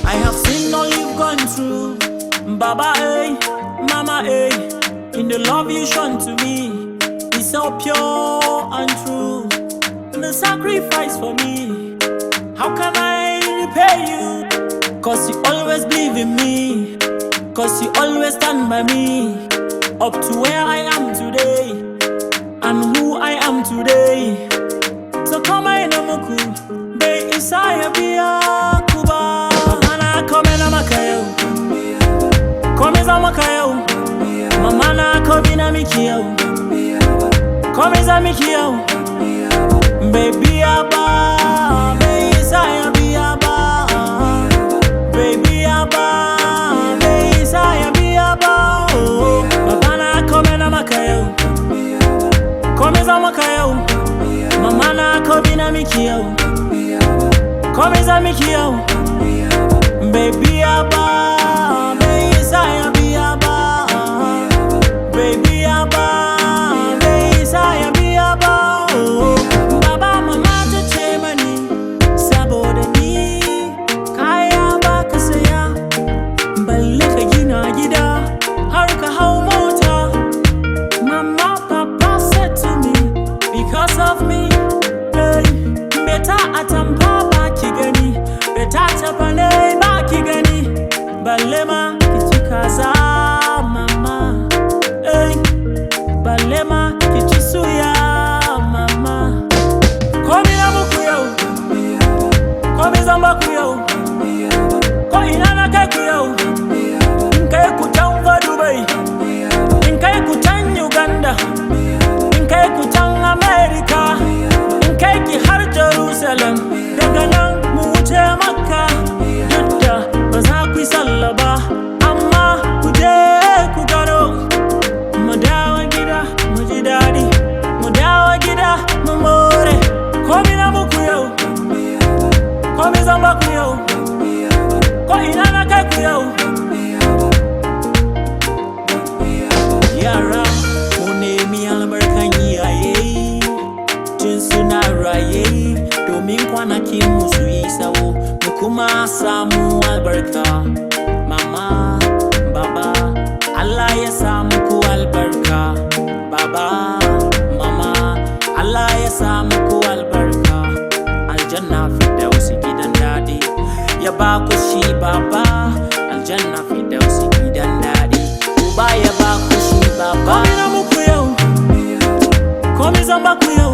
I have seen all you've gone through, Baba, eh, Mama, eh. In the love you shown to me, it's so pure and true. And the sacrifice for me, how can I repay you? Cause you always believe in me, cause you always stand by me, up to where I am today, and who I am today. So come on, Namuku, be Isaiah Bia Kuba. Mamana come na makayo, come za makayo. Mamana come na mikiyo, come za mikiyo. Baby Abba, be Isaiah Bia Ba. Baby Abba, be Isaiah Bia Ba. Mamana come na makayo, come za makayo. Mamana come na mikiyo, come za mikiyo. Baby Abba, be Isaiah Bia Ba. Baby Abba, be Isaiah Bia Ba. Baba mama ta ce mani saboda ni kaya ba ka saya, balle ka gina gida har ka hau mota. Mama papa said to me, because of me, hey, beta atampa ba ki gani, beta chapane ba ki gani, balle ma ki ci kaza mama, hey, balle ma ki ci suya mama. Komi na muku yau, komi zamba ku yau, ko ina na kai ku yau. In kai ku can fa Dubai, in kai ku can Uganda, in kai ku can America, in kai ki har Jerusalem. Daga nan mu wuce Makka, yadda ba za ku yi sallah ba, amma ku je ku gano. Mu dawo gida mu ji daɗi, mu dawo gida mu more. Komi na muku yau, komi zan ba ku yau, ko ina na kai ku yau. Yara mu nemi albarkan iyaye tun suna raye, domin kwanakin mu su yi tsawo, mu kuma samu albarka. Mama, baba, Allah ya sa muku albarka. Baba, mama, Allah ya sa muku albarka. Aljanna Firdausi gidan daɗi, ya ba ku shi baba. Aljanna Firdausi gidan daɗi, uba ya ba ku shi baba. Komi na muku yau, komi zan ba ku yau.